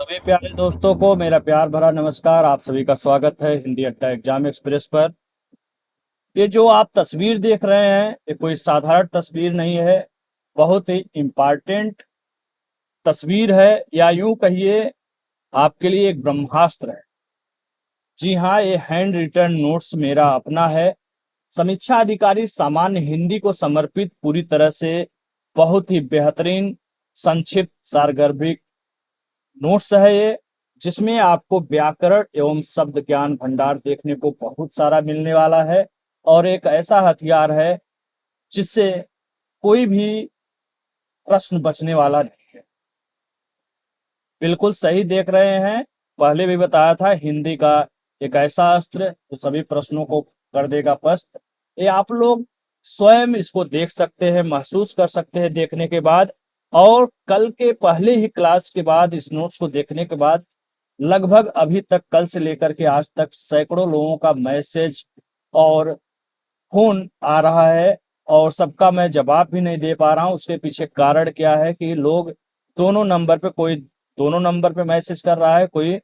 सभी प्यारे दोस्तों को मेरा प्यार भरा नमस्कार। आप सभी का स्वागत है हिंदी अड्डा एग्जाम एक्सप्रेस पर। ये जो आप तस्वीर देख रहे हैं ये कोई साधारण तस्वीर नहीं है, बहुत ही इम्पोर्टेंट तस्वीर है, या यूं कहिए आपके लिए एक ब्रह्मास्त्र है। जी हाँ, ये हैंड रिटन नोट्स मेरा अपना है। समीक्षा अधिकारी सामान्य हिंदी को समर्पित पूरी तरह से बहुत ही बेहतरीन संक्षिप्त सारगर्भिक नोट्स है ये, जिसमें आपको व्याकरण एवं शब्द ज्ञान भंडार देखने को बहुत सारा मिलने वाला है। और एक ऐसा हथियार है जिससे कोई भी प्रश्न बचने वाला नहीं है। बिल्कुल सही देख रहे हैं, पहले भी बताया था, हिंदी का एक ऐसा अस्त्र जो सभी प्रश्नों को कर देगा पस्त। ये आप लोग स्वयं इसको देख सकते हैं, महसूस कर सकते हैं देखने के बाद। और कल के पहले ही क्लास के बाद इस नोट्स को देखने के बाद लगभग अभी तक कल से लेकर के आज तक सैकड़ों लोगों का मैसेज और फोन आ रहा है, और सबका मैं जवाब भी नहीं दे पा रहा हूँ। उसके पीछे कारण क्या है कि लोग दोनों नंबर पे, कोई दोनों नंबर पे मैसेज कर रहा है, कोई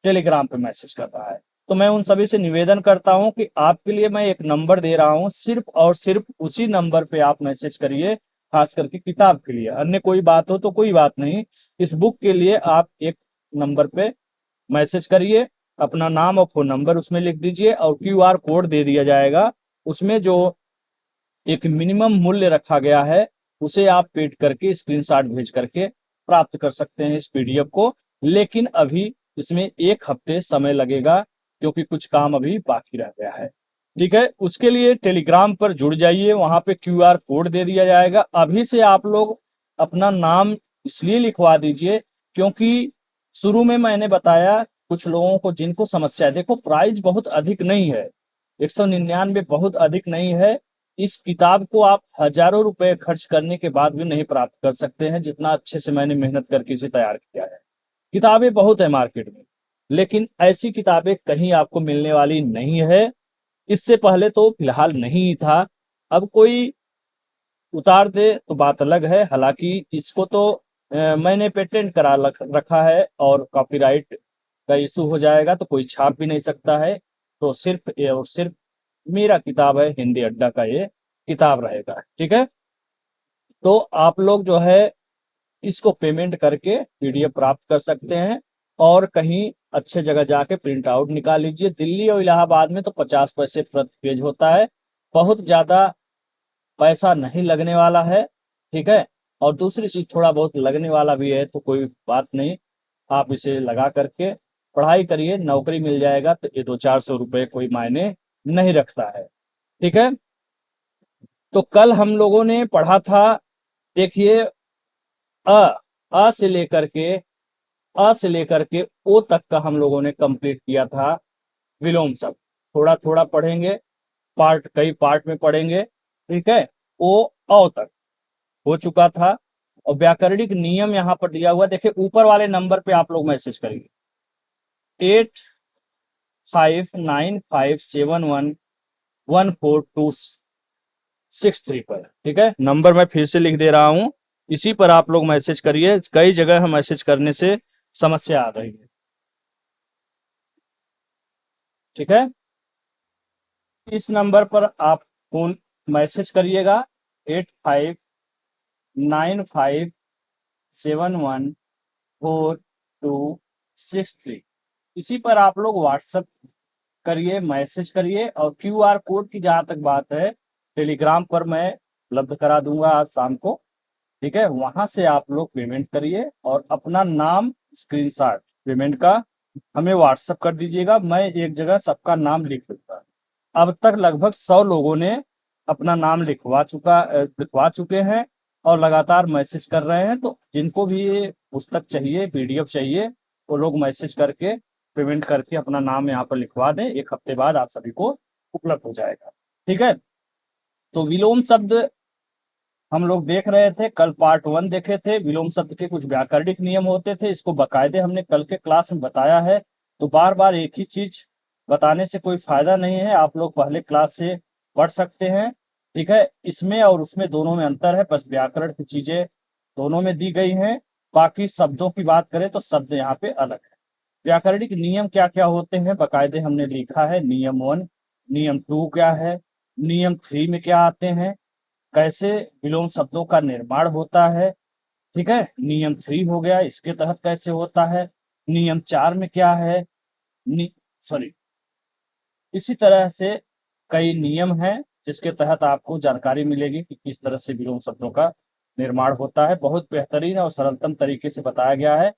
टेलीग्राम पे मैसेज कर रहा है। तो मैं उन सभी से निवेदन करता हूं कि आपके लिए मैं एक नंबर दे रहा हूं, सिर्फ और सिर्फ उसी नंबर पे आप मैसेज करिए। खास करके किताब के लिए, अन्य कोई बात हो तो कोई बात नहीं, इस बुक के लिए आप एक नंबर पे मैसेज करिए, अपना नाम और फोन नंबर उसमें लिख दीजिए, और क्यूआर कोड दे दिया जाएगा। उसमें जो एक मिनिमम मूल्य रखा गया है उसे आप पेड करके स्क्रीनशॉट भेज करके प्राप्त कर सकते हैं इस पीडीएफ को। लेकिन अभी इसमें एक हफ्ते समय लगेगा, क्योंकि कुछ काम अभी बाकी रह गया है। ठीक है, उसके लिए टेलीग्राम पर जुड़ जाइए, वहां पे क्यूआर कोड दे दिया जाएगा। अभी से आप लोग अपना नाम इसलिए लिखवा दीजिए क्योंकि शुरू में मैंने बताया कुछ लोगों को जिनको समस्या है। देखो, प्राइस बहुत अधिक नहीं है, 199 बहुत अधिक नहीं है। इस किताब को आप हजारों रुपए खर्च करने के बाद भी नहीं प्राप्त कर सकते हैं, जितना अच्छे से मैंने मेहनत करके इसे तैयार किया है। किताबें बहुत है मार्केट में, लेकिन ऐसी किताबें कहीं आपको मिलने वाली नहीं है। इससे पहले तो फिलहाल नहीं था, अब कोई उतार दे तो बात अलग है। हालांकि इसको तो मैंने पेटेंट करा रखा है, और कॉपीराइट का इशू हो जाएगा तो कोई छाप भी नहीं सकता है। तो सिर्फ ये और सिर्फ मेरा किताब है, हिंदी अड्डा का ये किताब रहेगा। ठीक है, तो आप लोग जो है इसको पेमेंट करके पीडीएफ प्राप्त कर सकते हैं, और कहीं अच्छे जगह जाके प्रिंट आउट निकाल लीजिए। दिल्ली और इलाहाबाद में तो 50 पैसे प्रति पेज होता है, बहुत ज्यादा पैसा नहीं लगने वाला है। ठीक है, और दूसरी चीज थोड़ा बहुत लगने वाला भी है तो कोई बात नहीं, आप इसे लगा करके पढ़ाई करिए, नौकरी मिल जाएगा तो ये 200-400 रुपए कोई मायने नहीं रखता है। ठीक है, तो कल हम लोगों ने पढ़ा था, देखिए, अ अ से लेकर के अ से लेकर के ओ तक का हम लोगों ने कंप्लीट किया था। विलोम शब्द थोड़ा थोड़ा पढ़ेंगे, पार्ट कई पार्ट में पढ़ेंगे। ठीक है, ओ औ तक हो चुका था। और व्याकरणिक नियम यहाँ पर दिया हुआ, देखिए ऊपर वाले नंबर पे आप लोग मैसेज करिए, 859571114263 पर। ठीक है, नंबर मैं फिर से लिख दे रहा हूँ, इसी पर आप लोग मैसेज करिए। कई जगह हम मैसेज करने से समस्या आ रही है। ठीक है, इस नंबर पर आप फोन मैसेज करिएगा, 85957114 2 6 3। इसी पर आप लोग व्हाट्सएप करिए, मैसेज करिए, और क्यूआर कोड की जहां तक बात है, टेलीग्राम पर मैं उपलब्ध करा दूंगा आज शाम को। ठीक है, वहां से आप लोग पेमेंट करिए और अपना नाम स्क्रीनशॉट पेमेंट का हमें व्हाट्सएप कर दीजिएगा। मैं एक जगह सबका नाम लिख दूंगा। अब तक लगभग 100 लोगों ने अपना नाम लिखवा चुके हैं, और लगातार मैसेज कर रहे हैं। तो जिनको भी ये पुस्तक चाहिए, पीडीएफ चाहिए, वो लोग मैसेज करके पेमेंट करके अपना नाम यहाँ पर लिखवा दें, एक हफ्ते बाद आप सभी को उपलब्ध हो जाएगा। ठीक है, तो विलोम शब्द हम लोग देख रहे थे, कल पार्ट 1 देखे थे। विलोम शब्द के कुछ व्याकरणिक नियम होते थे, इसको बकायदे हमने कल के क्लास में बताया है। तो बार बार एक ही चीज बताने से कोई फायदा नहीं है, आप लोग पहले क्लास से पढ़ सकते हैं। ठीक है, इसमें और उसमें दोनों में अंतर है, बस व्याकरण की चीजें दोनों में दी गई हैं। बाकी शब्दों की बात करें तो शब्द यहाँ पे अलग है। व्याकरणिक नियम क्या क्या होते हैं बाकायदे हमने लिखा है। नियम 1, नियम 2 क्या है, नियम 3 में क्या आते हैं, कैसे विलोम शब्दों का निर्माण होता है, ठीक है, नियम 3 हो गया, इसके तहत कैसे होता है, नियम 4 में क्या है, सॉरी, इसी तरह से कई नियम हैं जिसके तहत आपको जानकारी मिलेगी कि किस तरह से विलोम शब्दों का निर्माण होता है। बहुत बेहतरीन और सरलतम तरीके से बताया गया है,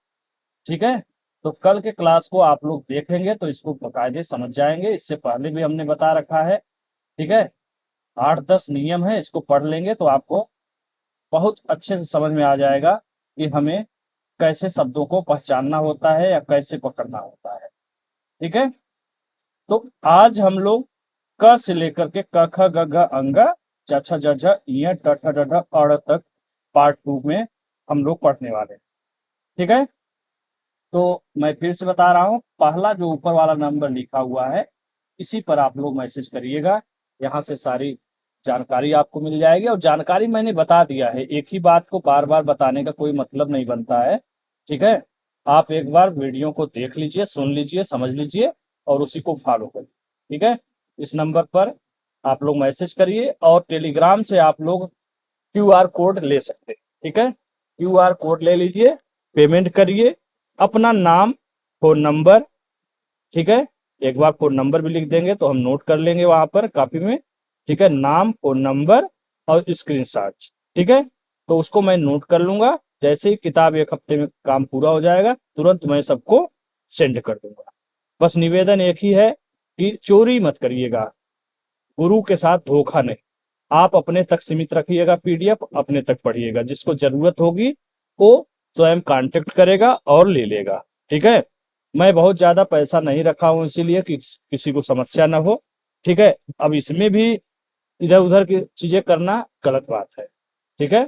ठीक है। तो कल के क्लास को आप लोग देखेंगे तो इसको बाकायदे समझ जाएंगे। इससे पहले भी हमने बता रखा है, ठीक है। 8-10 नियम है, इसको पढ़ लेंगे तो आपको बहुत अच्छे से समझ में आ जाएगा कि हमें कैसे शब्दों को पहचानना होता है या कैसे पकड़ना होता है, ठीक है। तो आज हम लोग क से लेकर के क ख ग घ अंग च छ ज झ ञ ट ठ ड ढ अ तक पार्ट 2 में हम लोग पढ़ने वाले हैं, ठीक है। तो मैं फिर से बता रहा हूँ, पहला जो ऊपर वाला नंबर लिखा हुआ है इसी पर आप लोग मैसेज करिएगा, यहाँ से सारी जानकारी आपको मिल जाएगी। और जानकारी मैंने बता दिया है, एक ही बात को बार बार बताने का कोई मतलब नहीं बनता है, ठीक है। आप एक बार वीडियो को देख लीजिए, सुन लीजिए, समझ लीजिए और उसी को फॉलो करिए, ठीक है। इस नंबर पर आप लोग मैसेज करिए और टेलीग्राम से आप लोग QR कोड ले सकते हैं, ठीक है। QR कोड ले लीजिए, पेमेंट करिए, अपना नाम, फोन नंबर, ठीक है। एक बार फोन नंबर भी लिख देंगे तो हम नोट कर लेंगे वहां पर कॉपी में, ठीक है। नाम, फोन नंबर और स्क्रीनशॉट, ठीक है। तो उसको मैं नोट कर लूंगा, जैसे ही किताब 1 हफ्ते में काम पूरा हो जाएगा तुरंत मैं सबको सेंड कर दूंगा। बस निवेदन एक ही है कि चोरी मत करिएगा, गुरु के साथ धोखा नहीं। आप अपने तक सीमित रखिएगा, PDF अपने तक पढ़िएगा, जिसको जरूरत होगी वो स्वयं कांटेक्ट करेगा और ले लेगा, ठीक है। मैं बहुत ज्यादा पैसा नहीं रखा हूं इसीलिए कि किसी को समस्या ना हो, ठीक है। अब इसमें भी इधर उधर की चीजें करना गलत बात है, ठीक है।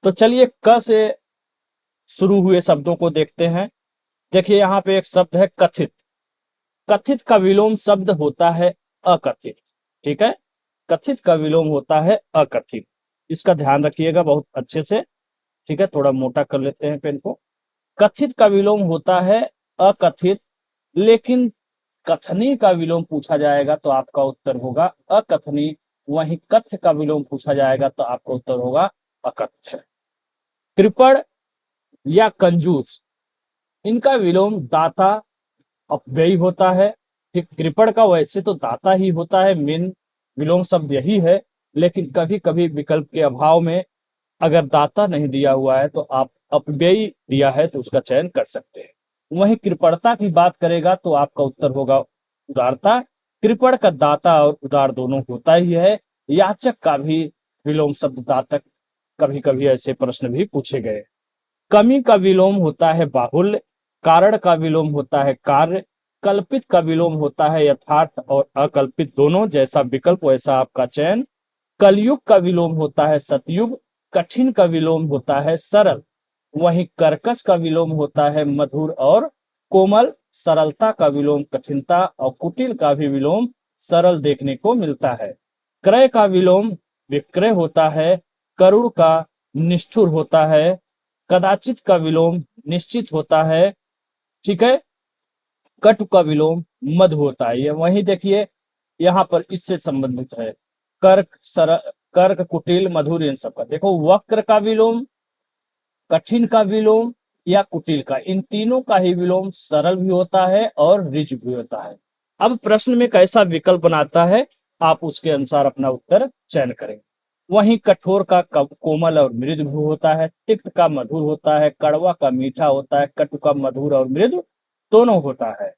तो चलिए क से शुरू हुए शब्दों को देखते हैं। देखिए यहाँ पे एक शब्द है कथित। कथित का विलोम शब्द होता है अकथित, ठीक है। कथित का विलोम होता है अकथित, इसका ध्यान रखिएगा बहुत अच्छे से, ठीक है। थोड़ा मोटा कर लेते हैं पेन को। कथित का विलोम होता है अकथित, लेकिन कथनी का विलोम पूछा जाएगा तो आपका उत्तर होगा अकथनी। वहीं कथ्य का विलोम पूछा जाएगा तो आपका उत्तर होगा अकथ्य। कृपण या कंजूस, इनका विलोम दाता अपव्ययी होता है, ठीक। कृपण का वैसे तो दाता ही होता है, मेन विलोम शब्द यही है, लेकिन कभी कभी विकल्प के अभाव में अगर दाता नहीं दिया हुआ है तो आप अपव्ययी दिया है तो उसका चयन कर सकते हैं। वहीं कृपणता की बात करेगा तो आपका उत्तर होगा उदारता। कृपण का दाता और उदार दोनों होता ही है। याचक का भी विलोम शब्द दातक, कभी कभी ऐसे प्रश्न भी पूछे गए। कमी का विलोम होता है बाहुल्य, कारण का विलोम होता है कार्य, कल्पित का विलोम होता है यथार्थ और अकल्पित दोनों, जैसा विकल्प वैसा आपका चयन। कलयुग का विलोम होता है सतयुग, कठिन का विलोम होता है सरल, वहीं कर्कश का विलोम होता है मधुर और कोमल। सरलता का विलोम कठिनता और कुटिल का भी विलोम सरल देखने को मिलता है। क्रय का विलोम विक्रय होता है, करुण का निष्ठुर होता है, कदाचित का विलोम निश्चित होता है, ठीक है। कटु का विलोम मधु होता है। ये वही देखिए यहाँ पर इससे संबंधित है, कर्क सर, कर्क कुटिल मधुर, इन सब का देखो। वक्र का विलोम, कठिन का विलोम या कुटिल का, इन तीनों का ही विलोम सरल भी होता है और ऋजु भी होता है। अब प्रश्न में कैसा विकल्प बनाता है आप उसके अनुसार अपना उत्तर चयन करेंगे। वहीं कठोर का कोमल और मृदु भी होता है, तिक्त का मधुर होता है, कड़वा का मीठा होता है, कटु का मधुर और मृदु दोनों होता है।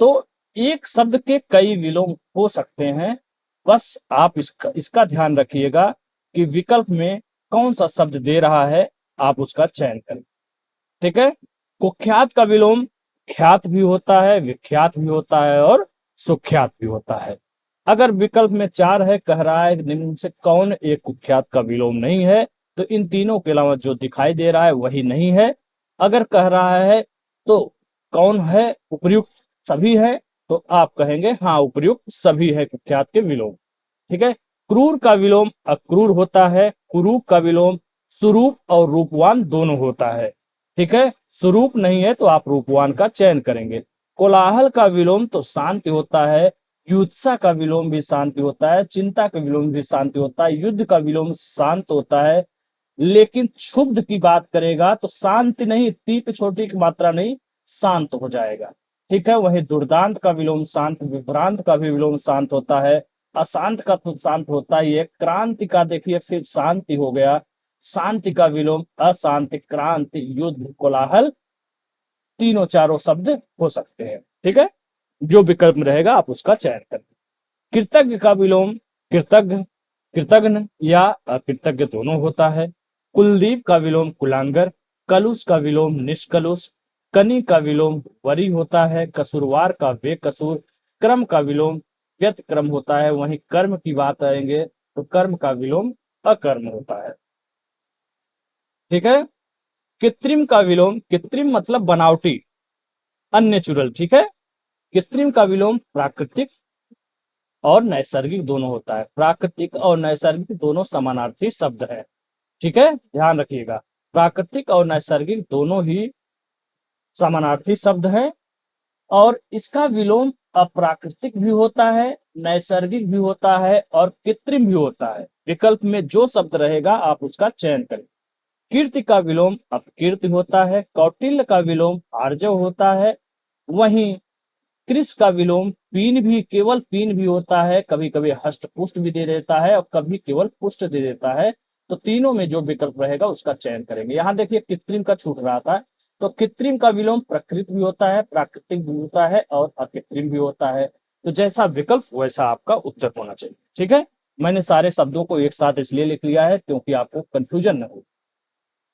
तो एक शब्द के कई विलोम हो सकते हैं, बस आप इसका ध्यान रखिएगा कि विकल्प में कौन सा शब्द दे रहा है, आप उसका चयन करें, ठीक है। कुख्यात का विलोम ख्यात भी होता है, विख्यात भी होता है और सुख्यात भी होता है। अगर विकल्प में 4 है, कह रहा है निम्न से कौन एक कुख्यात का विलोम नहीं है, तो इन तीनों के अलावा जो दिखाई दे रहा है वही नहीं है। अगर कह रहा है तो कौन है उपर्युक्त सभी है, तो आप कहेंगे हाँ उपर्युक्त सभी है कुख्यात के विलोम, ठीक है। क्रूर का विलोम अक्रूर होता है, कुरूप का विलोम स्वरूप और रूपवान दोनों होता है। ठीक है, स्वरूप नहीं है तो आप रूपवान का चयन करेंगे। कोलाहल का विलोम तो शांति होता है, युत्सा का विलोम भी शांति होता है, चिंता का विलोम भी शांति होता है, युद्ध का विलोम शांत होता है। लेकिन क्षुब्ध की बात करेगा तो शांति नहीं, तीप छोटी की मात्रा नहीं, शांत हो जाएगा। ठीक है, वही दुर्दांत का विलोम शांत, विभ्रांत का भी विलोम शांत होता है, अशांत का तो शांत होता ही है। क्रांति का देखिए फिर शांति हो गया, शांति का विलोम अशांति, क्रांति, युद्ध, कोलाहल, तीनों चारों शब्द हो सकते हैं। ठीक है, जो विकल्प में रहेगा आप उसका चयन करें। कृतज्ञ का विलोम कृतज्ञ, कृतज्ञ या अकृतज्ञ दोनों होता है। कुलदीप का विलोम कुलांगर, कलुष का विलोम निष्कलुष, कनी का विलोम वरी होता है, कसूरवार का बेकसूर, क्रम का विलोम व्यतिक्रम होता है। वहीं कर्म की बात आएंगे तो कर्म का विलोम अकर्म होता है। ठीक है, कृत्रिम का विलोम, कृत्रिम मतलब बनावटी, अननेचुरल। ठीक है, कृत्रिम का विलोम प्राकृतिक और नैसर्गिक दोनों होता है। प्राकृतिक और नैसर्गिक दोनों समानार्थी शब्द है। ठीक है, ध्यान रखिएगा, प्राकृतिक और नैसर्गिक दोनों ही समानार्थी शब्द है। और इसका विलोम अप्राकृतिक भी होता है, नैसर्गिक भी होता है और कृत्रिम भी होता है। विकल्प में जो शब्द रहेगा आप उसका चयन करें। कीर्ति का विलोम अपकीर्ति होता है, कौटिल्य का विलोम आर्जव होता है। वहीं कृष का विलोम पीन भी, केवल पीन भी होता है, कभी कभी हष्ट पुष्ट भी दे देता है और कभी केवल पुष्ट दे देता है। तो तीनों में जो विकल्प रहेगा उसका चयन करेंगे। यहाँ देखिए कृत्रिम का छूट रहा था, तो कृत्रिम का विलोम प्रकृति भी होता है, प्राकृतिक भी होता है और अकृत्रिम भी होता है। तो जैसा विकल्प वैसा आपका उत्तर होना चाहिए। ठीक है, मैंने सारे शब्दों को एक साथ इसलिए लिख लिया है क्योंकि आपको कंफ्यूजन न हो।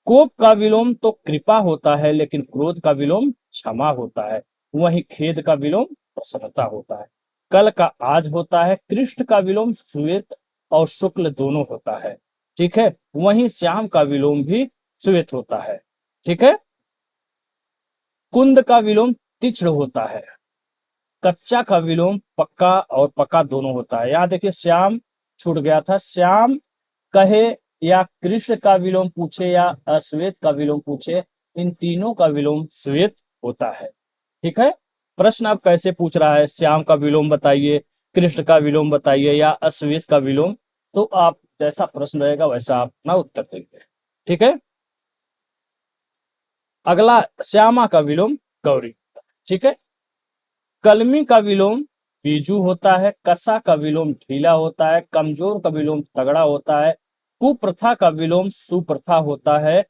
कोप का विलोम तो कृपा होता है, लेकिन क्रोध का विलोम क्षमा होता है। वहीं खेद का विलोम प्रसन्नता होता है। कल का आज होता है, कृष्ण का विलोम श्वेत और शुक्ल दोनों होता है। ठीक है, वहीं श्याम का विलोम भी श्वेत होता है। ठीक है, कुंद का विलोम तीक्ष्ण होता है, कच्चा का विलोम पक्का और पक्का दोनों होता है। यहाँ देखिए श्याम छूट गया था, श्याम कहे या कृष्ण का विलोम पूछे या अश्वेत का विलोम पूछे, इन तीनों का विलोम श्वेत होता है। ठीक है, प्रश्न अब कैसे पूछ रहा है, श्याम का विलोम बताइए, कृष्ण का विलोम बताइए या अश्वेत का विलोम, तो आप जैसा प्रश्न रहेगा वैसा आप अपना उत्तर देंगे। ठीक है, अगला श्यामा का विलोम गौरी। ठीक है, कलमी का विलोम बीजू होता है, कसा का विलोम ढीला होता है, कमजोर का विलोम तगड़ा होता है, कुप्रथा का विलोम सुप्रथा होता है।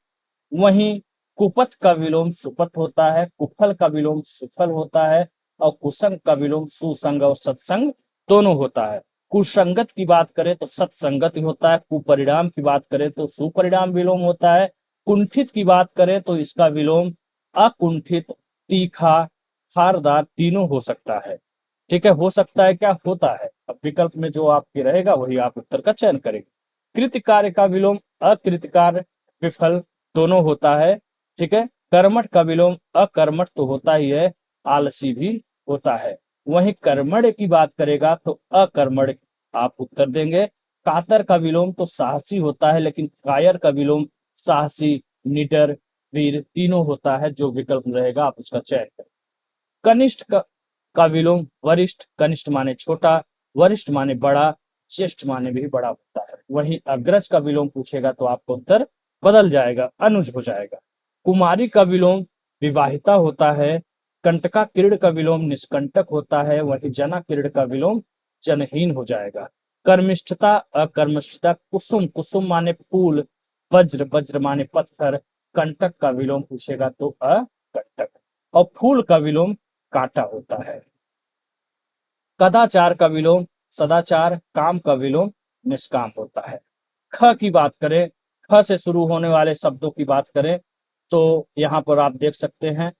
वहीं कुपथ का विलोम सुपथ होता है, कुफल का विलोम सुफल होता है और कुसंग का विलोम सुसंग और सत्संग दोनों होता है। कुसंगत की बात करें तो सत्संगत ही होता है, कुपरिणाम की बात करें तो सुपरिणाम विलोम होता है, कुंठित की बात करें तो इसका विलोम अकुंठित, तीखा, धारदार तीनों हो सकता है। ठीक है, हो सकता है क्या होता है, अब विकल्प में जो आपके रहेगा वही आप उत्तर का चयन करेंगे। कृत कार्य का विलोम अकृत कार्य, विफल दोनों होता है। ठीक है, कर्मठ का विलोम अकर्मठ तो होता ही है, आलसी भी होता है। वहीं कर्मण्य की बात करेगा तो अकर्मण्य आप उत्तर देंगे। कातर का विलोम तो साहसी होता है, लेकिन कायर का विलोम साहसी, निडर, वीर तीनों होता है। जो विकल्प रहेगा आप उसका चयन करें। कनिष्ठ का विलोम वरिष्ठ, कनिष्ठ माने छोटा, वरिष्ठ माने बड़ा, ज्येष्ठ माने भी बड़ा होता है। वहीं अग्रज का विलोम पूछेगा तो आपको उत्तर बदल जाएगा, अनुज हो जाएगा। कुमारी का विलोम विवाहिता होता है, कंटका किरण का विलोम निष्कंटक होता है, वहीं जना किरण का विलोम जनहीन हो जाएगा। कर्मिष्ठता अकर्मष्ठता, कुसुम, कुसुम माने फूल, वज्र, वज्र माने पत्थर, कंटक का विलोम पूछेगा तो अकंटक, और फूल का विलोम कांटा होता है। कदाचार का विलोम सदाचार, काम का विलोम निष्काम होता है। ख की बात करें, ख से शुरू होने वाले शब्दों की बात करें तो यहाँ पर आप देख सकते हैं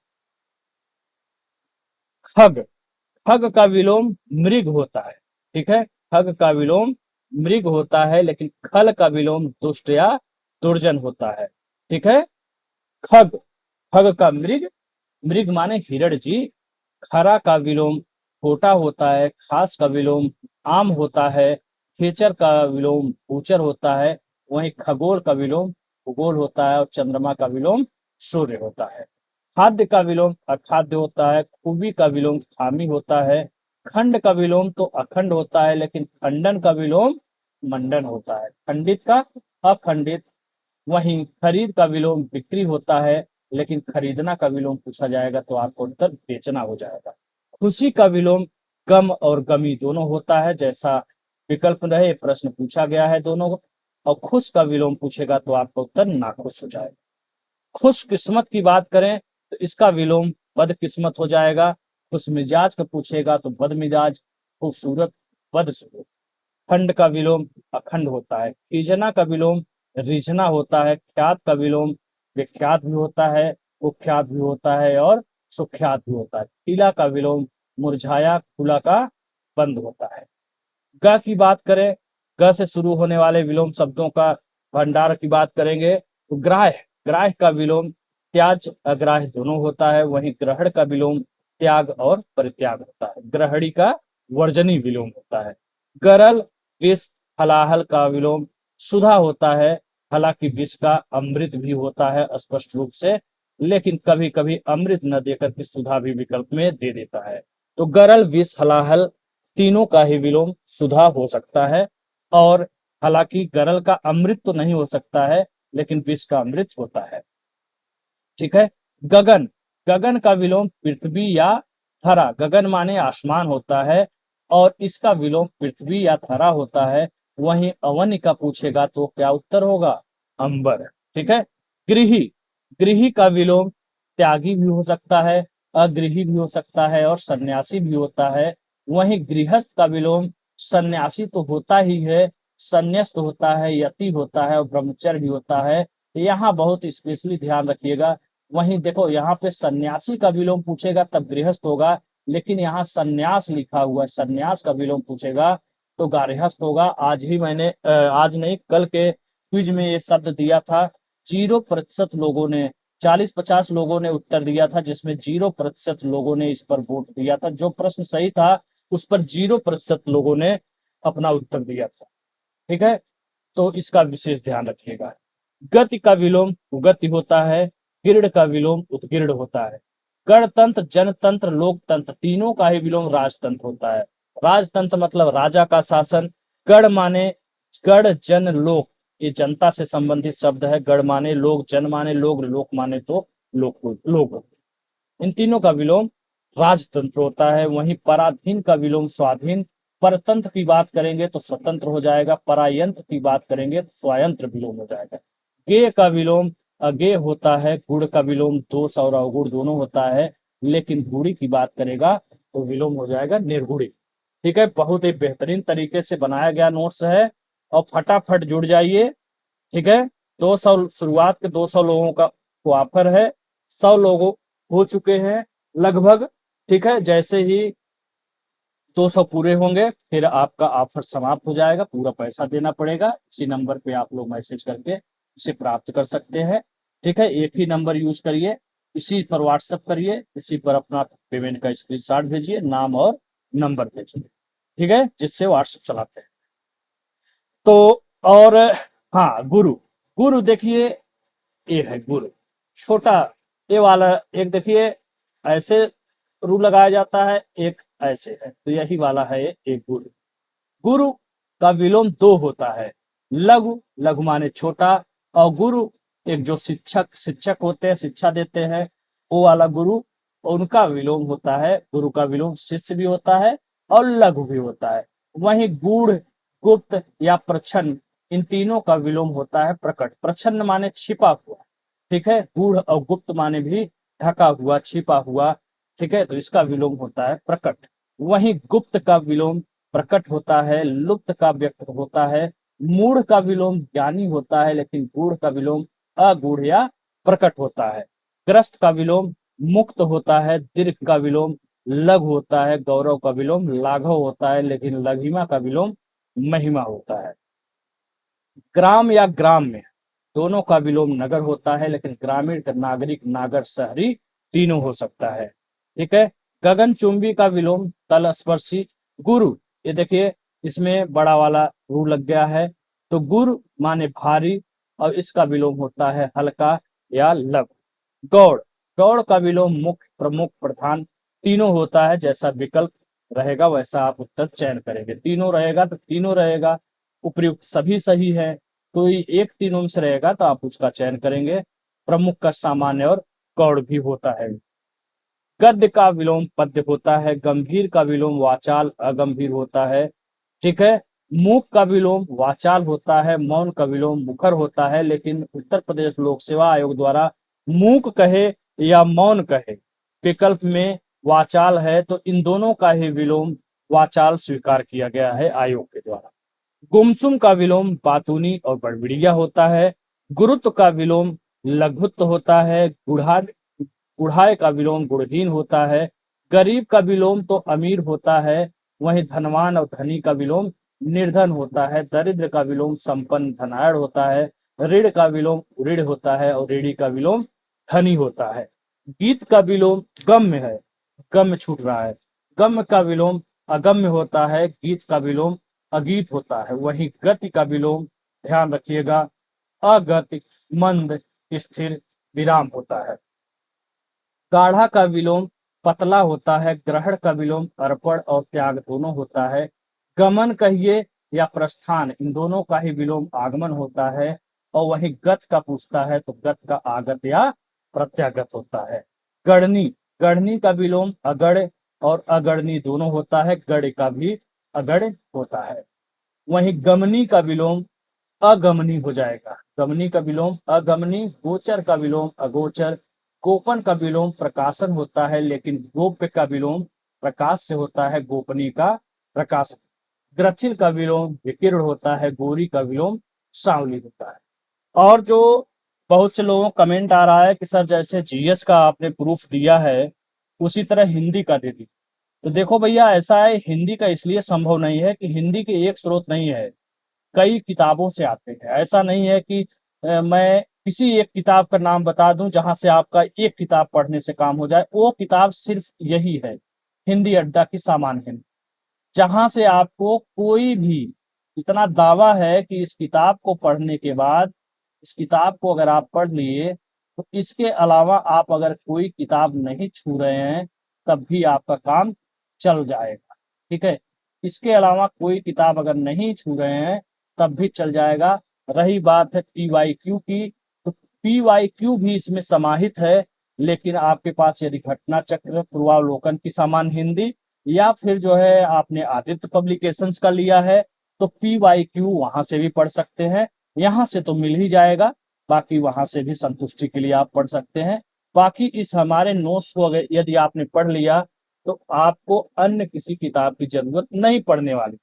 खग, खग का विलोम मृग होता है। ठीक है, खग का विलोम मृग होता है, लेकिन खल का विलोम दुष्ट या दुर्जन होता है। ठीक है, खग, खग का मृग, मृग माने हिरण जी। खरा का विलोम छोटा होता है, खास का विलोम आम होता है, खेचर का विलोम ऊचर होता है। वहीं खगोल का विलोम भूगोल होता है और चंद्रमा का विलोम सूर्य होता है। खाद्य का विलोम अखाद्य होता है, खूबी का विलोम खामी होता है, खंड का विलोम तो अखंड होता है, लेकिन खंडन का विलोम मंडन होता है। खंडित का अखंडित। वहीं खरीद का विलोम बिक्री होता है, लेकिन खरीदना का विलोम पूछा जाएगा तो आपको उत्तर बेचना हो जाएगा। खुशी का विलोम गम और गमी दोनों होता है, जैसा विकल्प रहे प्रश्न पूछा गया है दोनों। और खुश का विलोम पूछेगा तो आपका उत्तर नाखुश हो जाएगा। खुश किस्मत की बात करें तो इसका विलोम बदकिस्मत हो जाएगा। खुश मिजाज का पूछेगा तो बदमिजाज। खूबसूरत बदसूरत। खंड का विलोम अखंड होता है। खीजना का विलोम रिझना होता है। ख्यात का विलोम विख्यात भी होता है, कुख्यात भी होता है और सुख्यात भी होता है। खिला का विलोम मुरझाया, खुला का बंद होता है। ग की बात करें, ग से शुरू होने वाले विलोम शब्दों का भंडार की बात करेंगे तो ग्राह्य, ग्राह्य का विलोम त्याज अग्राह्य दोनों होता है। वहीं ग्रहण का विलोम त्याग और परित्याग होता है। ग्रहणी का वर्जनी विलोम होता है। गरल विष हलाहल का विलोम सुधा होता है। हालांकि विष का अमृत भी होता है स्पष्ट रूप से, लेकिन कभी कभी अमृत न देकर के सुधा भी विकल्प में दे देता है। तो गरल विष हलाहल तीनों का ही विलोम सुधा हो सकता है। और हालांकि गरल का अमृत तो नहीं हो सकता है, लेकिन विष का अमृत होता है। ठीक है। गगन, गगन का विलोम पृथ्वी या धरा। गगन माने आसमान होता है और इसका विलोम पृथ्वी या धरा होता है। वहीं अवन्य का पूछेगा तो क्या उत्तर होगा? अंबर। ठीक है। गृही, गृही का विलोम त्यागी भी हो सकता है, अगृही भी हो सकता है और सन्यासी भी होता है। वहीं गृहस्थ का विलोम सन्यासी तो होता ही है, संन्यास्त होता है, यति होता है और ब्रह्मचर्य भी होता है। यहाँ बहुत स्पेशली ध्यान रखिएगा। वहीं देखो यहाँ पे सन्यासी का विलोम पूछेगा तब गृहस्थ होगा, लेकिन यहाँ सन्यास लिखा हुआ है, सन्यास का विलोम पूछेगा तो गार्हस्थ होगा। आज ही मैंने आज नहीं कल के क्विज में ये शब्द दिया था। 0% लोगों ने, 40-50 लोगों ने उत्तर दिया था, जिसमें 0% लोगों ने इस पर वोट दिया था। जो प्रश्न सही था उस पर 0% लोगों ने अपना उत्तर दिया था। ठीक है। तो इसका विशेष ध्यान रखिएगा। गति का विलोम उगति होता है। गिरड का विलोम उत्कीर्ण होता है। गणतंत्र, जनतंत्र, लोकतंत्र तीनों का ही विलोम राजतंत्र होता है। राजतंत्र मतलब राजा का शासन। गण माने गण, जन, लोक, ये जनता से संबंधित शब्द है। गण माने लोग, जन माने लोग, लोक माने तो लोग। इन तीनों का विलोम राजतंत्र होता है। वहीं पराधीन का विलोम स्वाधीन। परतंत्र की बात करेंगे तो स्वतंत्र हो जाएगा। परायंत्र की बात करेंगे तो स्वायंत्र विलोम हो जाएगा। गेय का विलोम अगेय होता है। गुण का विलोम दोष और अवगुण दोनों होता है, लेकिन गुणी की बात करेगा तो विलोम हो जाएगा निर्गुणी। ठीक है। बहुत ही बेहतरीन तरीके से बनाया गया नोट्स है और फटाफट जुड़ जाइए। ठीक है। 200 शुरुआत के 200 लोगों का को ऑफर है। 100 लोगों हो चुके हैं लगभग। ठीक है। जैसे ही 200 पूरे होंगे फिर आपका ऑफर समाप्त हो जाएगा, पूरा पैसा देना पड़ेगा। इसी नंबर पे आप लोग मैसेज करके इसे प्राप्त कर सकते हैं। ठीक है। एक ही नंबर यूज करिए, इसी पर व्हाट्सएप करिए, इसी पर अपना पेमेंट का स्क्रीनशॉट भेजिए, नाम और नंबर भेजिए। ठीक है, जिससे व्हाट्सएप चलाते हैं। तो और हाँ, गुरु, गुरु देखिए ये है गुरु, छोटा ये वाला एक देखिए ऐसे रू लगाया जाता है, एक ऐसे है, तो यही वाला है एक गुरु। गुरु का विलोम दो होता है। लघु, लघु माने छोटा, और गुरु एक जो शिक्षक, शिक्षक होते हैं, शिक्षा देते हैं, वो वाला गुरु, उनका विलोम होता है। गुरु का विलोम शिष्य भी होता है और लघु भी होता है। वहीं गूढ़, गुप्त या प्रच्छन्न, इन तीनों का विलोम होता है प्रकट। प्रच्छन्न माने छिपा हुआ। ठीक है। गूढ़ और गुप्त माने भी ढका हुआ, छिपा हुआ। ठीक है। तो इसका विलोम होता है प्रकट। वहीं गुप्त का विलोम प्रकट होता है, लुप्त का व्यक्त होता है। मूढ़ का विलोम ज्ञानी होता है, लेकिन गूढ़ का विलोम अगूढ़ या प्रकट होता है। ग्रस्त का विलोम मुक्त होता है। दीर्घ का विलोम लघु होता है। गौरव का विलोम लाघव होता है, लेकिन लघिमा का विलोम महिमा होता है। ग्राम या ग्राम में दोनों का विलोम नगर होता है, लेकिन ग्रामीण, नागरिक, नागर, शहरी तीनों हो सकता है। ठीक है। गगनचुंबी का विलोम तल स्पर्शी। गुरु, ये देखिए इसमें बड़ा वाला रू लग गया है, तो गुरु माने भारी, और इसका विलोम होता है हल्का या लघु। गौड़, गौड़ का विलोम मुख्य, प्रमुख, प्रधान तीनों होता है। जैसा विकल्प रहेगा वैसा आप उत्तर चयन करेंगे। तीनों रहेगा तो तीनों रहेगा, उपर्युक्त सभी सही है। कोई एक तीनों में से रहेगा तो आप उसका चयन करेंगे। प्रमुख का सामान्य और गौड़ भी होता है। गद्य का विलोम पद्य होता है। गंभीर का विलोम वाचाल अगंभीर होता है। ठीक है। मूक का विलोम वाचाल होता है। मौन का विलोम मुखर होता है। लेकिन उत्तर प्रदेश लोक सेवा आयोग द्वारा मूक कहे या मौन कहे विकल्प में वाचाल है, तो इन दोनों का ही विलोम वाचाल स्वीकार किया गया है आयोग के द्वारा। गुमसुम का विलोम बातूनी और बड़बिड़िया होता है। गुरुत्व का विलोम लघुत्व होता है। गुढ़ाए का विलोम गुणहीन होता है। गरीब का विलोम तो अमीर होता है। वहीं धनवान और धनी का विलोम निर्धन होता है। दरिद्र का विलोम संपन्न धनाढ़ होता है। ऋण का विलोम ऋण होता है और ऋणी का विलोम धनी होता है। गीत का विलोम गम्य है, गम्य छूट रहा है। गम्य का विलोम अगम्य होता है। गीत का विलोम अगीत होता है। वहीं गति का विलोम, ध्यान रखिएगा, अगति, मंद, स्थिर, विराम होता है। गाढ़ा का विलोम पतला होता है। ग्रहण का विलोम अर्पण और त्याग दोनों होता है। गमन कहिए या प्रस्थान, इन दोनों का ही विलोम आगमन होता है। और वही गत का पूछता है तो गत का आगत या प्रत्यागत होता है। गढ़नी, गढ़नी का विलोम अगड़ और अगढ़नी दोनों होता है। गढ़ का भी अगड़ होता है। वहीं गमनी का विलोम अगमनी हो जाएगा। गमनी का विलोम अगमनी। गोचर का विलोम अगोचर। गोपन का विलोम प्रकाशन होता है, लेकिन गोप्य का विलोम प्रकाश से होता है। गोपनीय का प्रकाशन। ग्रथिल का विलोम विकीर्ण होता है। गोरी का विलोम सांवली होता है। और जो बहुत से लोगों का कमेंट आ रहा है कि सर जैसे जीएस का आपने प्रूफ दिया है उसी तरह हिंदी का दे दी। तो देखो भैया, ऐसा है, हिंदी का इसलिए संभव नहीं है कि हिंदी के एक स्रोत नहीं है, कई किताबों से आते हैं। ऐसा नहीं है कि मैं किसी एक किताब का नाम बता दूं जहां से आपका एक किताब पढ़ने से काम हो जाए। वो किताब सिर्फ यही है, हिंदी अड्डा की सामान्य हिंदी, जहां से आपको कोई भी इतना दावा है कि इस किताब को पढ़ने के बाद, इस किताब को अगर आप पढ़ लिए तो इसके अलावा आप अगर कोई किताब नहीं छू रहे हैं तब भी आपका काम चल जाएगा। ठीक है। इसके अलावा कोई किताब अगर नहीं छू रहे हैं तब भी चल जाएगा। रही बात है PYQ की, तो PYQ भी इसमें समाहित है। लेकिन आपके पास यदि घटना चक्र, पूर्वावलोकन की सामान्य हिंदी या फिर जो है आपने आदित्य पब्लिकेशंस का लिया है तो PYQ वहां से भी पढ़ सकते हैं। यहाँ से तो मिल ही जाएगा, बाकी वहां से भी संतुष्टि के लिए आप पढ़ सकते हैं। बाकी इस हमारे नोट्स को अगर यदि आपने पढ़ लिया तो आपको अन्य किसी किताब की जरूरत नहीं पड़ने वाली।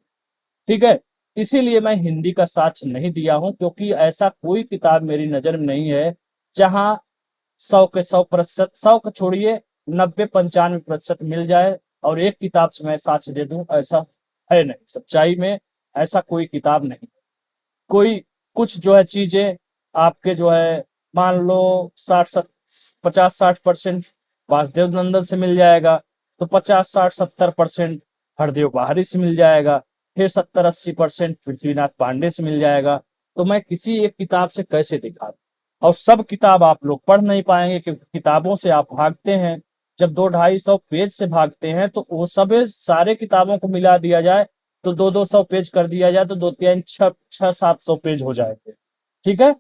ठीक है। इसीलिए मैं हिंदी का साक्ष्य नहीं दिया हूं, क्योंकि ऐसा कोई किताब मेरी नजर में नहीं है जहां 100% 100 को छोड़िए 90-95% मिल जाए और एक किताब से मैं साक्ष्य दे दूं, ऐसा है नहीं। सच्चाई में ऐसा कोई किताब नहीं। कोई कुछ जो है चीजें आपके जो है, मान लो 50-60% वासुदेव नंदन से मिल जाएगा, तो 50-60-70% हरदेव बाहरी से मिल जाएगा, फिर 70-80% पृथ्वीनाथ पांडे से मिल जाएगा। तो मैं किसी एक किताब से कैसे दिखा दूं? और सब किताब आप लोग पढ़ नहीं पाएंगे क्योंकि किताबों से आप भागते हैं। जब 200-250 पेज से भागते हैं तो वो सब सारे किताबों को मिला दिया जाए तो 200-200 पेज कर दिया जाए तो 2-3-600-700 पेज हो जाएंगे। ठीक है।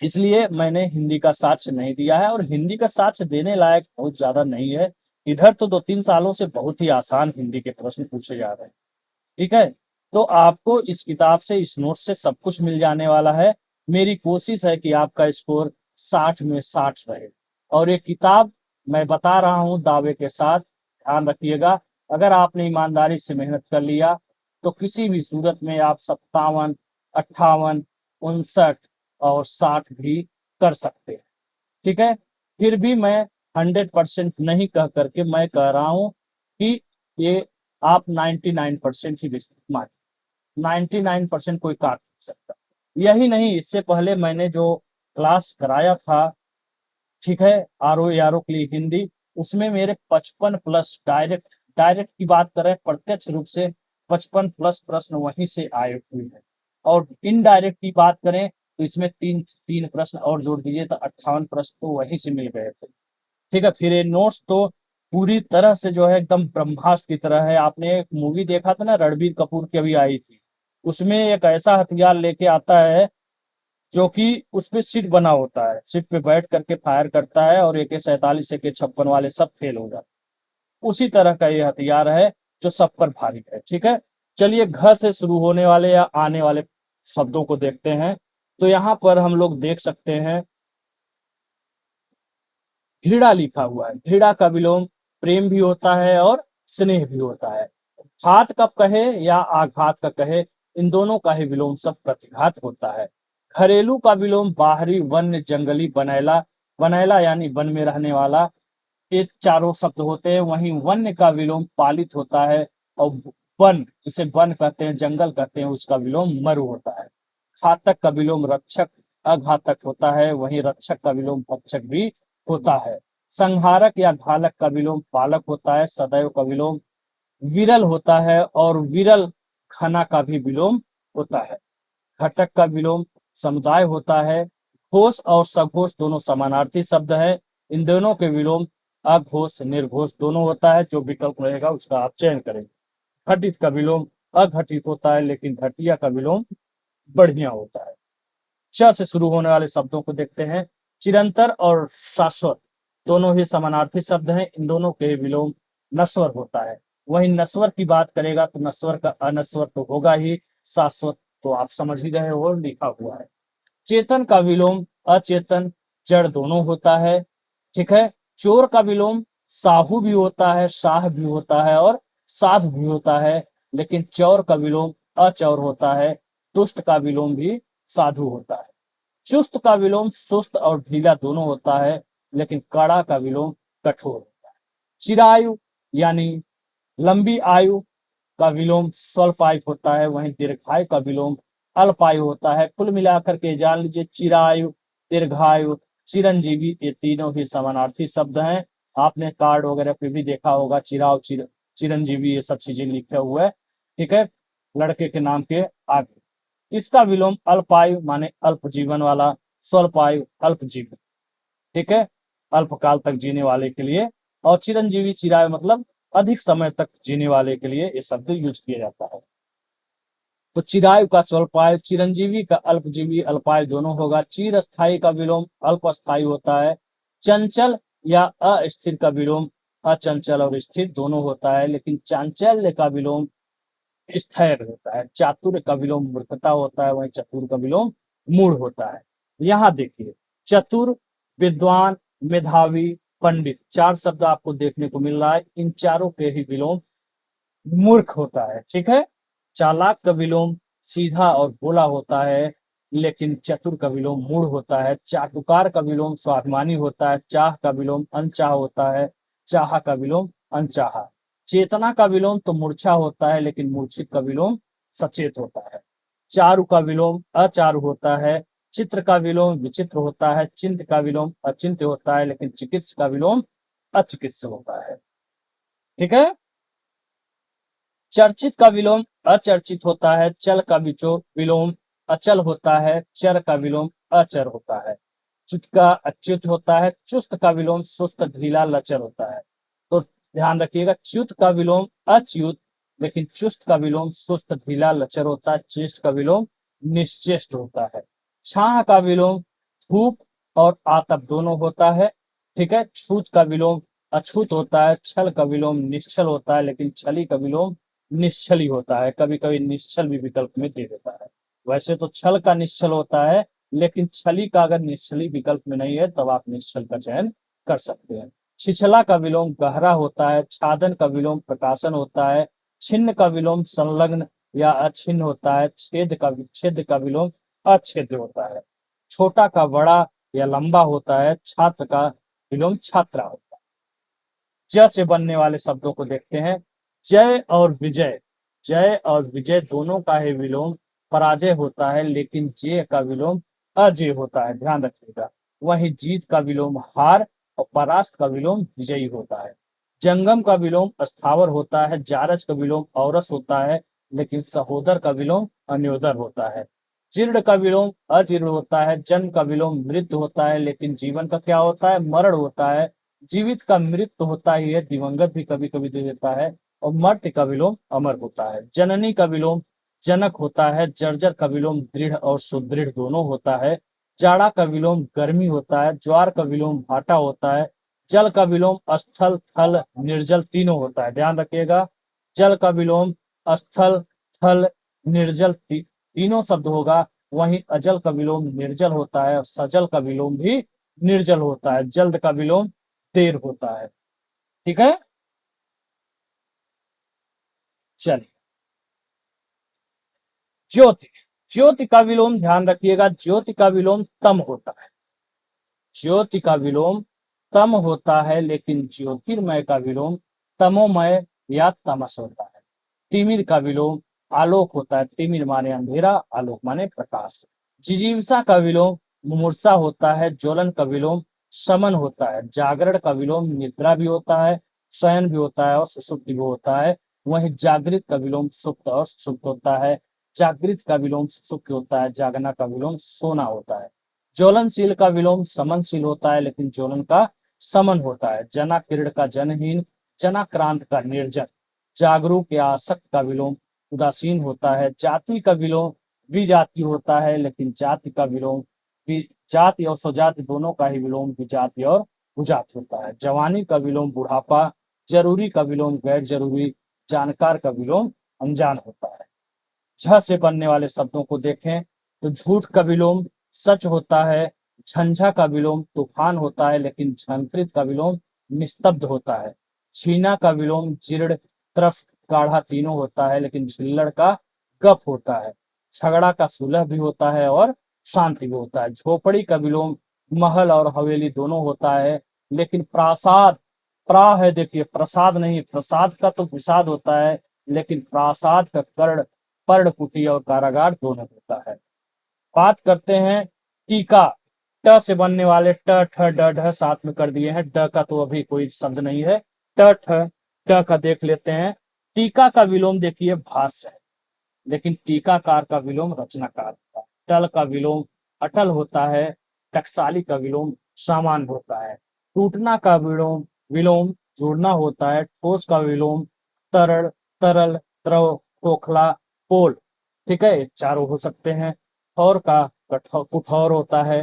इसलिए मैंने हिंदी का साक्ष्य नहीं दिया है और हिंदी का साक्ष्य देने लायक बहुत ज्यादा नहीं है। इधर तो 2-3 सालों से बहुत ही आसान हिंदी के प्रश्न पूछे जा रहे हैं। ठीक है। तो आपको इस किताब से, इस नोट से सब कुछ मिल जाने वाला है। मेरी कोशिश है कि आपका स्कोर 60 में 60 रहे। और ये किताब मैं बता रहा हूं दावे के साथ, ध्यान रखिएगा, अगर आपने ईमानदारी से मेहनत कर लिया तो किसी भी सूरत में आप 57, 58, 59 और 60 भी कर सकते हैं। ठीक है। फिर भी मैं 100% नहीं कह करके मैं कह रहा हूं कि ये आप 99% ही मान, 99% कोई काट नहीं सकता। यही नहीं, इससे पहले मैंने जो क्लास कराया था, ठीक है, RO के लिए हिंदी, उसमें मेरे 55+ डायरेक्ट, डायरेक्ट की बात करें प्रत्यक्ष रूप से 55+ प्रश्न वहीं से आए हुए हैं। और इनडायरेक्ट की बात करें तो इसमें तीन तीन प्रश्न और जोड़ दीजिए तो 58 प्रश्न तो वहीं से मिल गए थे। ठीक है, फिर ये नोट्स तो पूरी तरह से जो है एकदम ब्रह्मास्त्र की तरह है। आपने एक मूवी देखा था ना, रणबीर कपूर की अभी आई थी, उसमें एक ऐसा हथियार लेके आता है जो कि उस पे सीट बना होता है, सीट पे बैठ करके फायर करता है और AK-47 AK-56 वाले सब फेल हो जाते हैं। उसी तरह का ये हथियार है जो सब पर भारी है। ठीक है, चलिए घ से शुरू होने वाले या आने वाले शब्दों को देखते हैं। तो यहाँ पर हम लोग देख सकते हैं घृणा लिखा हुआ है। घृणा का विलोम प्रेम भी होता है और स्नेह भी होता है। घात का कहे या आघात का कहे, इन दोनों का ही विलोम सब प्रतिघात होता है। घरेलू का विलोम बाहरी, वन्य, जंगली, बनैला। बनैला यानी वन में रहने वाला, ये चारों शब्द होते हैं। वहीं वन्य का विलोम पालित होता है और वन, जिसे वन कहते हैं, जंगल कहते हैं, उसका विलोम मरु होता है। घातक का विलोम रक्षक, अघातक होता है। वहीं रक्षक का विलोम भक्षक भी होता है। संहारक या घालक का विलोम पालक होता है। सदैव का विलोम विरल होता है और विरल घना का भी विलोम होता है। घटक का विलोम समुदाय होता है। घोष और सघोष दोनों समानार्थी शब्द है। इन दोनों के विलोम अघोष निर्घोष दोनों होता है। जो विकल्प रहेगा उसका आप चयन करेंगे। घटित का विलोम अघटित होता है, लेकिन घटिया का विलोम बढ़िया होता है। च से शुरू होने वाले शब्दों को देखते हैं। चिरंतर और शाश्वत दोनों ही समानार्थी शब्द हैं। इन दोनों के विलोम नश्वर होता है। वहीं नश्वर की बात करेगा तो नश्वर का अनश्वर तो होगा ही, शाश्वत तो आप समझ ही रहे हो, लिखा हुआ है। चेतन का विलोम अचेतन, जड़ दोनों होता है। ठीक है, चोर का विलोम साहू भी होता है, शाह भी होता है और साध भी होता है, लेकिन चौर का विलोम अचौर होता है। दुष्ट का विलोम भी साधु होता है। चुस्त का विलोम सुस्त और ढीला दोनों होता है, लेकिन कड़ा का विलोम कठोर होता है। चिरायु यानी लंबी आयु का विलोम स्वल्पायु होता है। वहीं दीर्घायु का विलोम अल्पायु होता है। कुल मिलाकर के जान लीजिए, चिरायु, दीर्घायु, चिरंजीवी, ये तीनों ही समानार्थी शब्द हैं। आपने कार्ड वगैरह पे भी देखा होगा, चिरंजीवी, ये सब चीजें लिखे हुए। ठीक है, लड़के के नाम के आगे। इसका विलोम अल्पायु माने अल्प जीवन वाला, स्वल्पायु अल्प जीवन। ठीक है, अल्पकाल तक जीने वाले के लिए। और चिरंजीवी, चिरायु मतलब अधिक समय तक जीने वाले के लिए ये शब्द यूज किया जाता है। तो चिरायु का स्वल्पायु, चिरंजीवी का अल्पजीवी, अल्पायु दोनों होगा। चिरस्थायी का विलोम अल्पस्थायी होता है। चंचल या अस्थिर का विलोम अचंचल और स्थिर दोनों होता है, लेकिन चांचल्य का विलोम स्थैर्य होता है। चातुर्य का विलोम मूर्खता होता है। वहीं चतुर का विलोम मूढ़ होता है। यहाँ देखिए, चतुर, विद्वान, मेधावी, पंडित, चार शब्द आपको देखने को मिल रहा है। इन चारों के ही विलोम मूर्ख होता है। ठीक है, चालाक का विलोम सीधा और भोला होता है, लेकिन चतुर का विलोम मूढ़ होता है। चाटुकार का विलोम स्वाभिमानी होता है। चाह का विलोम अनचाह होता है। चाह का विलोम अनचाहा। चेतना का विलोम तो मूर्छा होता है, लेकिन मूर्छित का विलोम सचेत होता है। चारु का विलोम अचारु होता है। चित्र का विलोम विचित्र होता है। चिंत का विलोम अचिंत्य होता है, लेकिन चिकित्स का विलोम अचिकित्स होता है। ठीक है, चर्चित का विलोम अचर्चित होता है। चल का विलोम अचल होता है। चर का विलोम अचर होता है। च्युत का अच्युत होता है। चुस्त का विलोम सुस्त, ढीला, लचर होता है। तो ध्यान रखिएगा, च्युत का विलोम अच्युत, लेकिन चुस्त का विलोम सुस्त, ढीला, लचर होता है। चेष्ट का विलोम निश्चेष्ट होता है। छाह का विलोम धूप और आतप दोनों होता है। ठीक है, छूत का विलोम अछूत होता है। छल का विलोम निश्चल होता है, लेकिन छली का विलोम निश्चल ही होता है। कभी कभी निश्चल भी विकल्प में दे देता है। वैसे तो छल का निश्चल होता है, लेकिन छली का अगर निश्चली विकल्प में नहीं है तब आप निश्चल का चयन कर सकते हैं। छिछला का विलोम गहरा होता है। छादन का विलोम प्रकाशन होता है। छिन्न का विलोम संलग्न या अछिन्न होता है। छेद का विलोम अछेद्य होता है। छोटा का बड़ा या लंबा होता है। छात्र का विलोम छात्रा होता है। ज से बनने वाले शब्दों को देखते हैं। जय और विजय, जय और विजय दोनों का ही विलोम पराजय होता है, लेकिन जय का विलोम अजय होता है, ध्यान रखिएगा। वहीं जीत का विलोम हार और परास्त का विलोम विजयी होता है। जंगम का विलोम स्थावर होता है। जारज का विलोम औरस होता है, लेकिन सहोदर का विलोम अन्योदर होता है। जीर्ण का विलोम अजीर्ण होता है, जन्म का विलोम मृत्यु होता है, लेकिन जीवन का क्या होता है, मरण होता है। जीवित का मृत्यु होता ही है, दिवंगत भी कभी कभी दे देता है। और मर्त्य का विलोम अमर होता है। जननी का विलोम जनक होता है। जर्जर का विलोम दृढ़ और सुदृढ़ दोनों होता है। जाड़ा का विलोम गर्मी होता है। ज्वार का विलोम भाटा होता है। जल का विलोम स्थल थल निर्जल तीनों होता है, ध्यान रखिएगा। जल का विलोम स्थल थल निर्जल तीनों शब्द होगा। वहीं अजल का विलोम निर्जल होता है और सजल का विलोम भी निर्जल होता है। जल्द का विलोम देर होता है। ठीक है, चलिए। ज्योति, ज्योति का विलोम ध्यान रखिएगा, ज्योति का विलोम तम होता है। ज्योति का विलोम तम होता है, लेकिन ज्योतिर्मय का विलोम तमोमय या तमस होता है। तिमिर का विलोम आलोक होता है। तिमिर माने अंधेरा, आलोक माने प्रकाश। जिजीविषा का विलोम मुमूर्षा होता है। ज्वलन का विलोम शमन होता है। जागरण का विलोम निद्रा भी होता है, शयन भी होता है और सुषुप्ति भी होता है। वहीं जागृत का विलोम सुप्त और सुप्त होता है। जागृत का विलोम सुप्त होता है। जागना का विलोम सोना होता है। ज्वलनशील का विलोम समनशील होता है, लेकिन ज्वलन का समन होता है। जना किरण का जनहीन, जनाक्रांत का निर्जन। जागरूक या आसक्त का विलोम उदासीन होता है। जाति का विलोम विजाति होता है, लेकिन जाति का विलोम जाति और स्वजाति दोनों का ही विलोम विजाति और भुजाति होता है। जवानी का विलोम बुढ़ापा। जरूरी का विलोम गैर जरूरी। जानकार का विलोम अनजान होता है। झ से बनने वाले शब्दों को देखें तो झूठ का विलोम सच होता है। झंझा का विलोम तूफान होता है, लेकिन झंकृत का विलोम निस्तब्ध होता है। छीना का विलोम जीर्ण तरफ गाढ़ा तीनों होता है, लेकिन झिल्लड़ का गप होता है। झगड़ा का सुलह भी होता है और शांति भी होता है। झोपड़ी का विलोम महल और हवेली दोनों होता है, लेकिन प्रासाद प्रा है, देखिए प्रसाद नहीं, प्रसाद का तो विषाद होता है, लेकिन प्रासाद का कर्ण पर्णकुटी और कारागार दोनों होता है। बात करते हैं टीका। ट से बनने वाले ट ठ ड ढ साथ में कर दिए हैं। ड का तो अभी कोई शब्द नहीं है। ट ठ ट का देख लेते हैं। टीका का विलोम देखिए भाष्य है, लेकिन टीकाकार का विलोम रचनाकार होता है। टल का विलोम अटल होता है। टकसाली का विलोम सामान होता है। टूटना का विलोम विलोम जुड़ना होता है। ठोस का विलोम तरल तरल द्रव खोखला पोल। ठीक है, चारों हो सकते हैं। ठौर का कुठौर होता है।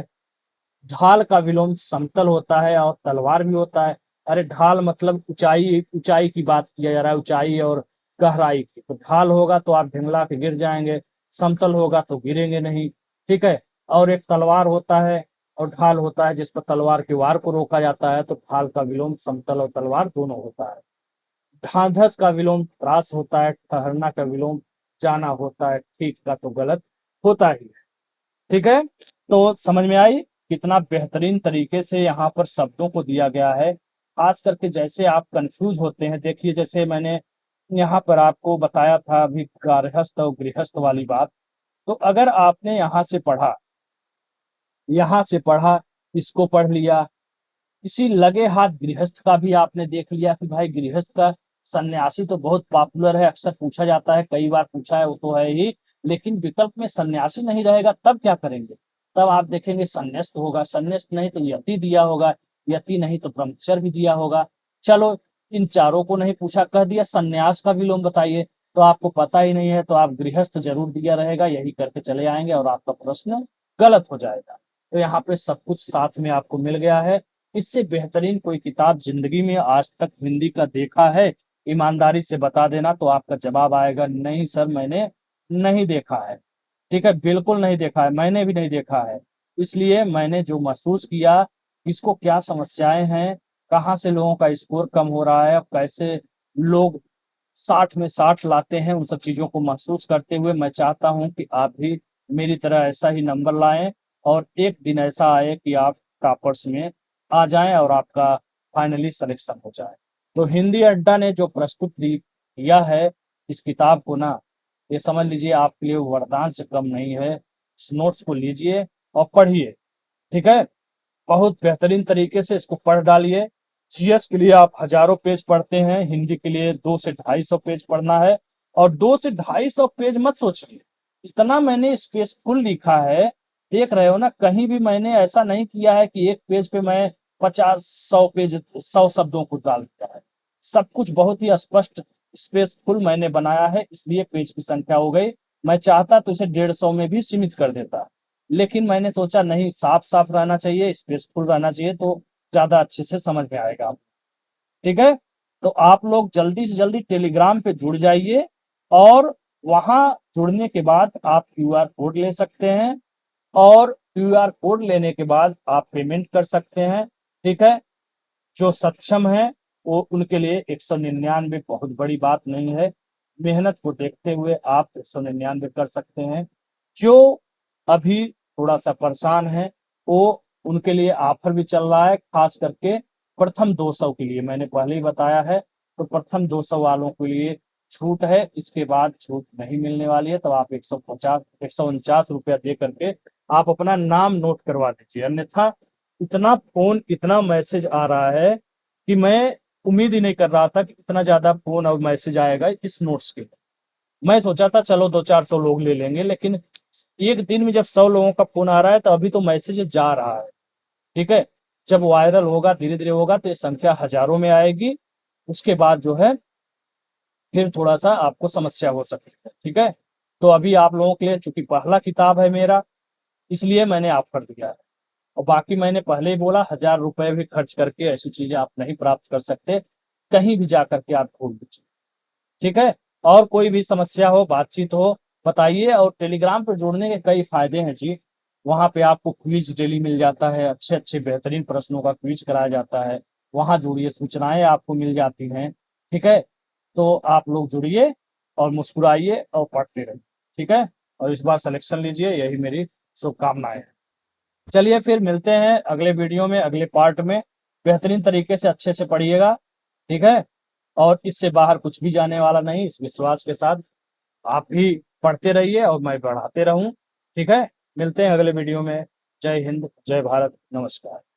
ढाल का विलोम समतल होता है और तलवार भी होता है। अरे ढाल मतलब ऊंचाई, ऊंचाई की बात किया जा रहा है, ऊंचाई और गहराई की। तो ढाल होगा तो आप ढिंगला के गिर जाएंगे, समतल होगा तो गिरेंगे नहीं। ठीक है, और एक तलवार होता है और ढाल होता है जिस पर तलवार के वार को रोका जाता है। तो ढाल का विलोम समतल और तलवार दोनों होता है। ढांढस का विलोम त्रास होता है। ठहरना का विलोम जाना होता है। ठीक का तो गलत होता ही है। ठीक है, तो समझ में आई कितना बेहतरीन तरीके से यहाँ पर शब्दों को दिया गया है। खास करके जैसे आप कंफ्यूज होते हैं, देखिए जैसे मैंने यहाँ पर आपको बताया था अभी गार्हस्थ और गृहस्थ वाली बात। तो अगर आपने यहाँ से पढ़ा, इसको पढ़ लिया, इसी लगे हाथ गृहस्थ का भी आपने देख लिया कि भाई गृहस्थ का सन्यासी तो बहुत पॉपुलर है, अक्सर पूछा जाता है, कई बार पूछा है, वो तो है ही। लेकिन विकल्प में सन्यासी नहीं रहेगा तब क्या करेंगे? तब आप देखेंगे संन्यास्त होगा, संन्यास्त नहीं तो यति दिया होगा, यति नहीं तो ब्रह्मचर्य भी दिया होगा। चलो, इन चारों को नहीं पूछा, कह दिया सन्यास का विलोम बताइए, तो आपको पता ही नहीं है, तो आप गृहस्थ जरूर दिया रहेगा, यही करके चले आएंगे और आपका प्रश्न गलत हो जाएगा। तो यहाँ पे सब कुछ साथ में आपको मिल गया है। इससे बेहतरीन कोई किताब जिंदगी में आज तक हिंदी का देखा है? ईमानदारी से बता देना, तो आपका जवाब आएगा नहीं सर, मैंने नहीं देखा है। ठीक है, बिल्कुल नहीं देखा है, मैंने भी नहीं देखा है। इसलिए मैंने जो महसूस किया, इसको क्या समस्याएं हैं, कहाँ से लोगों का स्कोर कम हो रहा है, और कैसे लोग 60 में 60 लाते हैं, उन सब चीजों को महसूस करते हुए मैं चाहता हूं कि आप भी मेरी तरह ऐसा ही नंबर लाएं और एक दिन ऐसा आए कि आप टॉपर्स में आ जाएं और आपका फाइनली सिलेक्शन हो जाए। तो हिंदी अड्डा ने जो प्रस्तुत किया है इस किताब को ना, ये समझ लीजिए आपके लिए वरदान से कम नहीं है। इस नोट्स को लीजिए और पढ़िए। ठीक है, बहुत बेहतरीन तरीके से इसको पढ़ डालिए। जीएस के लिए आप हजारों पेज पढ़ते हैं, हिंदी के लिए 200 से 250 पेज पढ़ना है। और 200 से 250 पेज मत सोचिए, इतना मैंने स्पेसफुल लिखा है, देख रहे हो ना, कहीं भी मैंने ऐसा नहीं किया है कि एक पेज पे मैं 50 100 पेज 100 शब्दों को डाल दिया है। सब कुछ बहुत ही स्पष्ट स्पेसफुल मैंने बनाया है, इसलिए पेज की संख्या हो गई। मैं चाहता तो इसे 150 में भी सीमित कर देता, लेकिन मैंने सोचा नहीं, साफ साफ रहना चाहिए, स्पेसफुल रहना चाहिए, तो ज्यादा अच्छे से समझ में आएगा। ठीक है, तो आप लोग जल्दी से जल्दी टेलीग्राम पे जुड़ जाइए, और वहां जुड़ने के बाद आप क्यूआर कोड ले सकते हैं, और क्यूआर कोड लेने के बाद आप पेमेंट कर सकते हैं। ठीक है, जो सक्षम है वो उनके लिए 199 बहुत बड़ी बात नहीं है। मेहनत को देखते हुए आप 199 कर सकते हैं। जो अभी थोड़ा सा परेशान है, वो उनके लिए ऑफर भी चल रहा है, खास करके प्रथम 200 के लिए मैंने पहले ही बताया है। तो प्रथम 200 वालों के लिए छूट है, इसके बाद छूट नहीं मिलने वाली है। तो आप 149 रुपया दे करके आप अपना नाम नोट करवा दीजिए, अन्यथा इतना फोन इतना मैसेज आ रहा है कि मैं उम्मीद ही नहीं कर रहा था कि इतना ज्यादा फोन और मैसेज आएगा इस नोट्स के लिए। मैं सोचा था चलो 200 400 लोग ले लेंगे, लेकिन एक दिन में जब 100 लोगों का फोन आ रहा है तो अभी तो मैसेज जा रहा है। ठीक है, जब वायरल होगा, धीरे धीरे होगा, तो ये संख्या हजारों में आएगी। उसके बाद जो है फिर थोड़ा सा आपको समस्या हो सकती है। ठीक है, तो अभी आप लोगों के लिए चूंकि पहला किताब है मेरा, इसलिए मैंने ऑफर दिया है। और बाकी मैंने पहले ही बोला, 1000 रुपए भी खर्च करके ऐसी चीजें आप नहीं प्राप्त कर सकते, कहीं भी जा करके आप ढूंढ लीजिए। ठीक है, और कोई भी समस्या हो, बातचीत हो, बताइए। और टेलीग्राम पर जुड़ने के कई फायदे हैं जी। वहां पे आपको क्विज डेली मिल जाता है, अच्छे अच्छे बेहतरीन प्रश्नों का क्विज कराया जाता है। वहां जुड़िए, सूचनाएं आपको मिल जाती हैं। ठीक है, तो आप लोग जुड़िए और मुस्कुराइए और पढ़ते रहिए। ठीक है, और इस बार सिलेक्शन लीजिए, यही मेरी शुभकामनाएं हैं। चलिए फिर मिलते हैं अगले वीडियो में, अगले पार्ट में। बेहतरीन तरीके से अच्छे से पढ़िएगा। ठीक है, और इससे बाहर कुछ भी जाने वाला नहीं, इस विश्वास के साथ आप भी पढ़ते रहिए और मैं पढ़ाते रहूं। ठीक है, मिलते हैं अगले वीडियो में। जय हिंद, जय भारत, नमस्कार।